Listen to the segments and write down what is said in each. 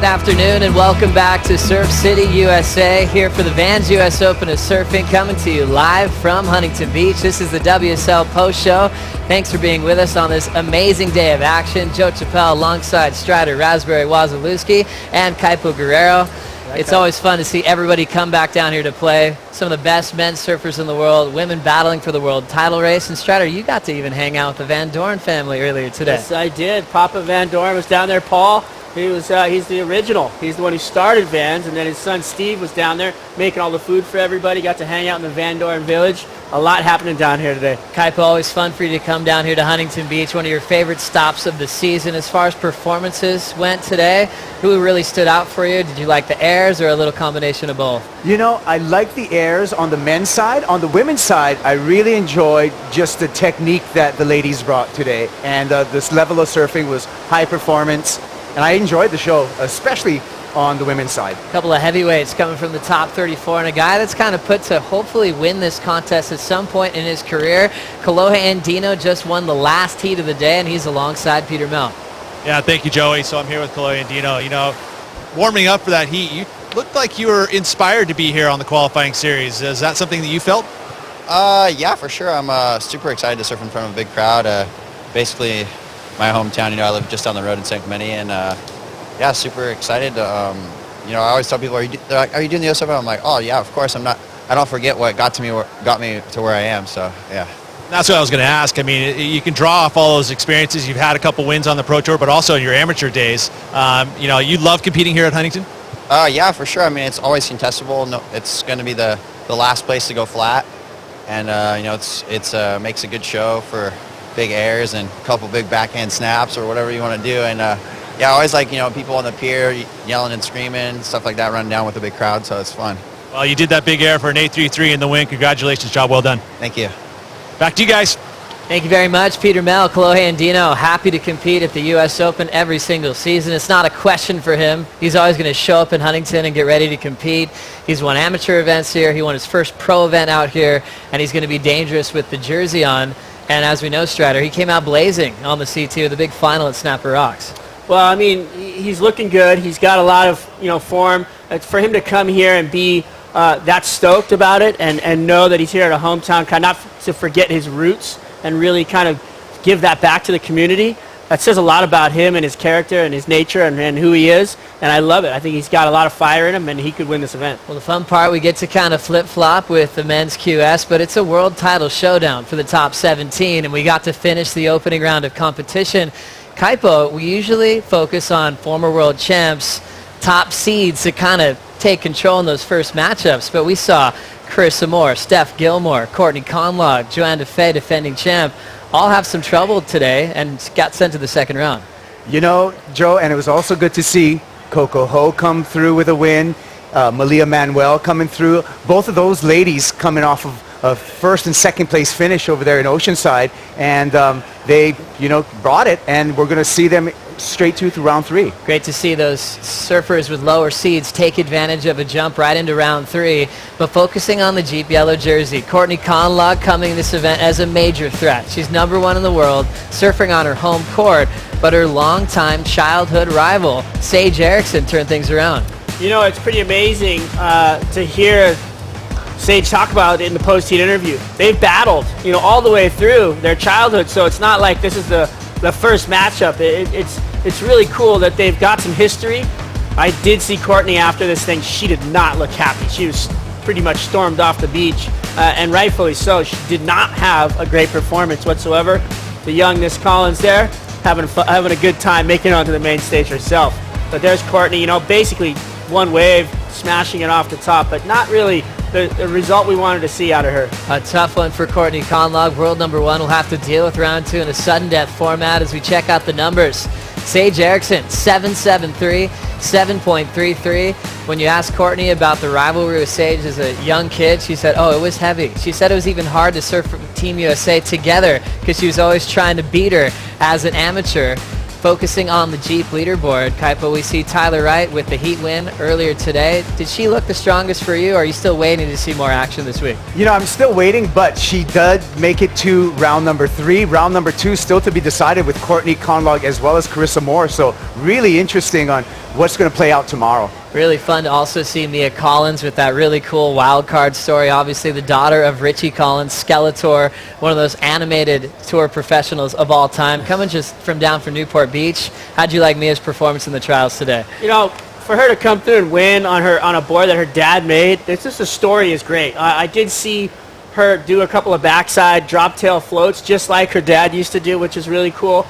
afternoon and welcome back to Surf City, USA. Here for the Vans US Open of Surfing, coming to you live from Huntington Beach. This is the WSL Post Show. Thanks for being with us on this amazing day of action. Joe Chappelle alongside Strider Raspberry Wazalewski and Kaipo Guerrero. It's always fun to see everybody come back down here to play. Some of the best men's surfers in the world, women battling for the world title race. And Strider, you got to even hang out with the Van Doren family earlier today. Yes, I did. Papa Van Doren was down there. Paul, he's the original. He's the one who started Vans, and then his son Steve was down there making all the food for everybody. Got to hang out in the Van Doren village. A lot happening down here today. Kaipo, always fun for you to come down here to Huntington Beach, one of your favorite stops of the season. As far as performances went today, who really stood out for you? Did you like the airs or a little combination of both? You know, I like the airs on the men's side. On the women's side, I really enjoyed just the technique that the ladies brought today. And this level of surfing was high performance. And I enjoyed the show, especially on the women's side. A couple of heavyweights coming from the top 34, and a guy that's kind of put to hopefully win this contest at some point in his career. Kolohe Andino just won the last heat of the day, and he's alongside Peter Mel. Yeah, thank you, Joey. So I'm here with Kolohe Andino. You know, warming up for that heat, you looked like you were inspired to be here on the qualifying series. Is that something that you felt? Yeah, for sure. I'm super excited to surf in front of a big crowd. Basically, my hometown, you know, I live just down the road in San Clemente, and yeah, super excited. You know, I always tell people, they're like, are you doing the US Open? I'm like, oh yeah, of course. I don't forget what got me to where I am. So yeah. That's what I was going to ask. I mean, you can draw off all those experiences. You've had a couple wins on the Pro Tour, but also in your amateur days. You know, you love competing here at Huntington? Yeah, for sure. I mean, it's always contestable. No, it's going to be the last place to go flat, and you know, it's makes a good show for big airs and a couple big backhand snaps or whatever you want to do. And yeah, I always like, you know, people on the pier yelling and screaming, stuff like that, running down with a big crowd, so it's fun. Well, you did that big air for an 8.33 in the win. Congratulations, job well done. Thank you. Back to you guys. Thank you very much, Peter Mel. Kolohe Andino, happy to compete at the US Open every single season. It's not a question for him. He's always going to show up in Huntington and get ready to compete. He's won amateur events here. He won his first pro event out here, and he's going to be dangerous with the jersey on. And as we know, Strider, he came out blazing on the CT with the big final at Snapper Rocks. Well, I mean, he's looking good. He's got a lot of, you know, form. For him to come here and be that stoked about it and know that he's here at a hometown, kind of not to forget his roots and really kind of give that back to the community, that says a lot about him and his character and his nature and who he is. And I love it. I think he's got a lot of fire in him, and he could win this event. Well, the fun part, we get to kind of flip-flop with the men's QS, but it's a world title showdown for the top 17, and we got to finish the opening round of competition. Kaipo, we usually focus on former world champs, top seeds to kind of take control in those first matchups, but we saw Chris Amore, Steph Gilmore, Courtney Conlogue, Joanne DeFay, defending champ, all have some trouble today and got sent to the second round. You know, Joe, and it was also good to see Coco Ho come through with a win, Malia Manuel coming through. Both of those ladies coming off of a first and second place finish over there in Oceanside, and they, you know, brought it, and we're going to see them straight through round 3. Great to see those surfers with lower seeds take advantage of a jump right into round 3. But focusing on the Jeep yellow jersey, Courtney Conlogue coming to this event as a major threat. She's #1 in the world, surfing on her home court, but her longtime childhood rival, Sage Erickson, turned things around. You know, it's pretty amazing to hear Sage talk about it in the post-heat interview. They've battled, you know, all the way through their childhood, so it's not like this is the first matchup. It's really cool that they've got some history. I did see Courtney after this thing. She did not look happy. She was pretty much stormed off the beach, and rightfully so. She did not have a great performance whatsoever. The young Miss Collins there having a good time making it onto the main stage herself. But there's Courtney, you know, basically one wave, smashing it off the top, but not really the result we wanted to see out of her. A tough one for Courtney Conlogue. World #1 will have to deal with round 2 in a sudden death format as we check out the numbers. Sage Erickson, 7.73, 7.33. When you asked Courtney about the rivalry with Sage as a young kid, she said, oh, it was heavy. She said it was even hard to surf for Team USA together because she was always trying to beat her as an amateur. Focusing on the Jeep leaderboard, Kaipo, we see Tyler Wright with the heat win earlier today. Did she look the strongest for you, or are you still waiting to see more action this week? You know, I'm still waiting, but she did make it to round number 3. Round number 2 still to be decided with Courtney Conlog as well as Carissa Moore. So really interesting on what's going to play out tomorrow. Really fun to also see Mia Collins with that really cool wild card story. Obviously the daughter of Richie Collins, Skeletor, one of those animated tour professionals of all time, coming just from down from Newport Beach. How'd you like Mia's performance in the trials today? You know, for her to come through and win on a board that her dad made, it's just the story is great. I did see her do a couple of backside drop tail floats just like her dad used to do, which is really cool.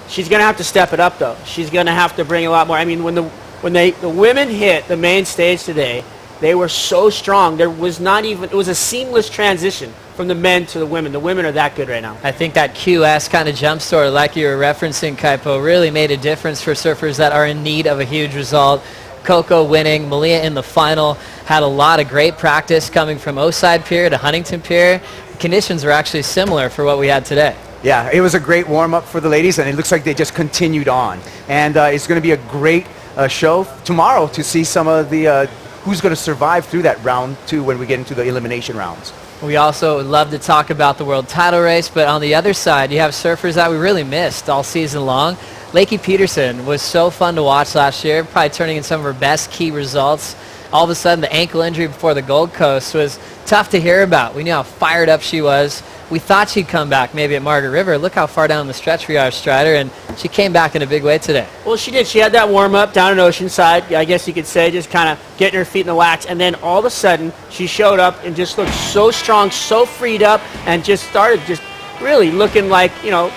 She's going to have to step it up, though. She's going to have to bring a lot more. I mean, when the women hit the main stage today, they were so strong. There was not even, it was a seamless transition from the men to the women. The women are that good right now. I think that QS kind of jump story, like you were referencing, Kaipo, really made a difference for surfers that are in need of a huge result. Coco winning, Malia in the final, had a lot of great practice coming from Oside Pier to Huntington Pier. The conditions were actually similar for what we had today. Yeah, it was a great warm-up for the ladies, and it looks like they just continued on. And it's going to be a great show tomorrow to see some of the who's going to survive through that round 2 when we get into the elimination rounds. We also would love to talk about the world title race, but on the other side, you have surfers that we really missed all season long. Lakey Peterson was so fun to watch last year, probably turning in some of her best key results. All of a sudden, the ankle injury before the Gold Coast was tough to hear about. We knew how fired up she was. We thought she'd come back maybe at Margaret River. Look how far down the stretch we are, Strider, and she came back in a big way today. Well, she did. She had that warm-up down in Oceanside, I guess you could say, just kind of getting her feet in the wax. And then all of a sudden, she showed up and just looked so strong, so freed up, and just started just really looking like, you know,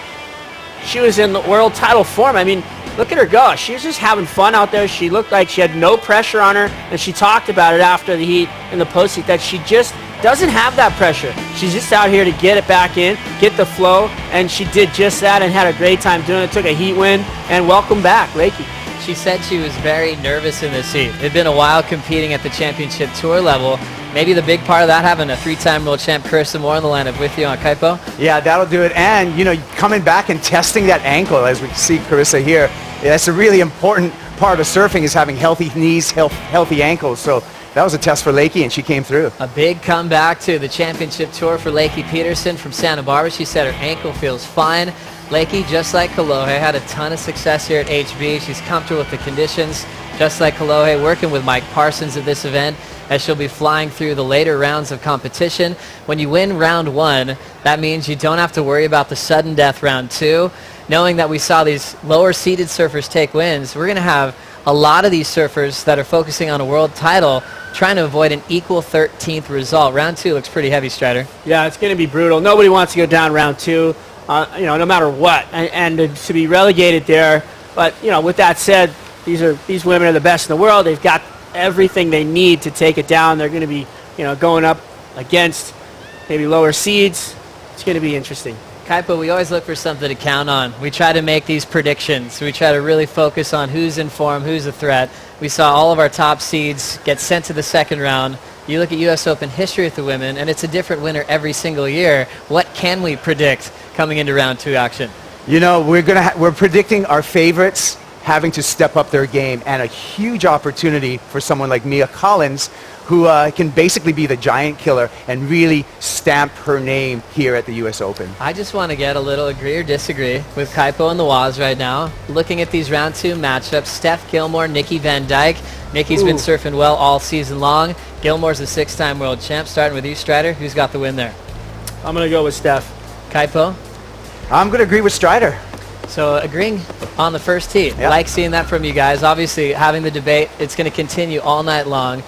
she was in the world title form. I mean, look at her go. She was just having fun out there. She looked like she had no pressure on her, and she talked about it after the heat and the post heat that she just doesn't have that pressure. She's just out here to get it back in, get the flow, and she did just that and had a great time doing it. Took a heat win, and welcome back, Lakey. She said she was very nervous in this heat. It'd been a while competing at the championship tour level. Maybe the big part of that, having a 3-time world champ Carissa Moore in the lineup with you on Kaipo? Yeah, that'll do it. And, you know, coming back and testing that ankle, as we see Carissa here, that's a really important part of surfing, is having healthy knees, healthy ankles. So that was a test for Lakey, and she came through. A big comeback to the championship tour for Lakey Peterson from Santa Barbara. She said her ankle feels fine. Lakey, just like Kolohe, had a ton of success here at HB. She's comfortable with the conditions, just like Kolohe, working with Mike Parsons at this event, as she'll be flying through the later rounds of competition. When you win round 1, that means you don't have to worry about the sudden death round 2. Knowing that we saw these lower seeded surfers take wins, we're going to have a lot of these surfers that are focusing on a world title trying to avoid an equal 13th result. Round 2 looks pretty heavy, Strider. Yeah, it's going to be brutal. Nobody wants to go down round 2, you know, no matter what, and to be relegated there. But, you know, with that said, these women are the best in the world. They've got everything they need to take it down. They're going to be, you know, going up against maybe lower seeds. It's going to be interesting. Kaipo, we always look for something to count on. We try to make these predictions. We try to really focus on who's in form, who's a threat. We saw all of our top seeds get sent to the second round. You look at U.S. Open history with the women, and it's a different winner every single year. What can we predict coming into round 2 action? You know, we're predicting our favorites having to step up their game, and a huge opportunity for someone like Mia Collins, who can basically be the giant killer and really stamp her name here at the U.S. Open. I just want to get a little agree or disagree with Kaipo and the Waz right now. Looking at these round 2 matchups, Steph Gilmore, Nikki Van Dyke. Nikki's been surfing well all season long. Gilmore's a 6-time world champ. Starting with you, Strider, who's got the win there? I'm going to go with Steph. Kaipo? I'm going to agree with Strider. So agreeing on the first tee. Yep. Like seeing that from you guys. Obviously, having the debate, it's going to continue all night long.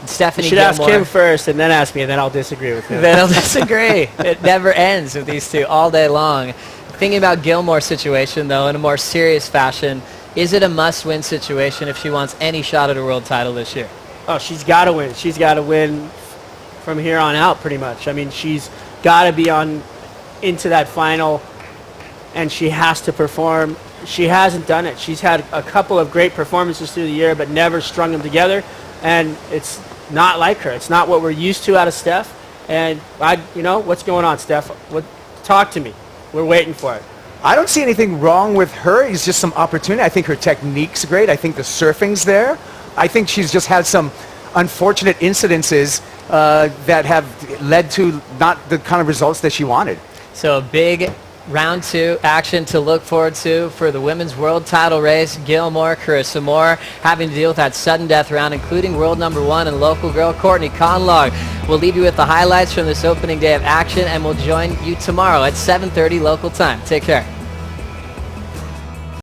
Stephanie You should Gilmore, ask him first and then ask me, and then I'll disagree with him. Then I'll disagree. It never ends with these two all day long. Thinking about Gilmore's situation, though, in a more serious fashion, is it a must-win situation if she wants any shot at a world title this year? Oh, she's got to win. She's got to win from here on out, pretty much. I mean, she's got to be on into that final, and she has to perform. She hasn't done it. She's had a couple of great performances through the year, but never strung them together, and it's not like her. It's not what we're used to out of Steph. And you know, what's going on, Steph? Talk to me. We're waiting for it. I don't see anything wrong with her. It's just some opportunity. I think her technique's great. I think the surfing's there. I think she's just had some unfortunate incidences that have led to not the kind of results that she wanted. So a big round 2 action to look forward to for the women's world title race. Gilmore, Carissa Moore having to deal with that sudden death round, including world number 1 and local girl Courtney Conlog. We'll leave you with the highlights from this opening day of action, and we'll join you tomorrow at 7:30 local time. Take care.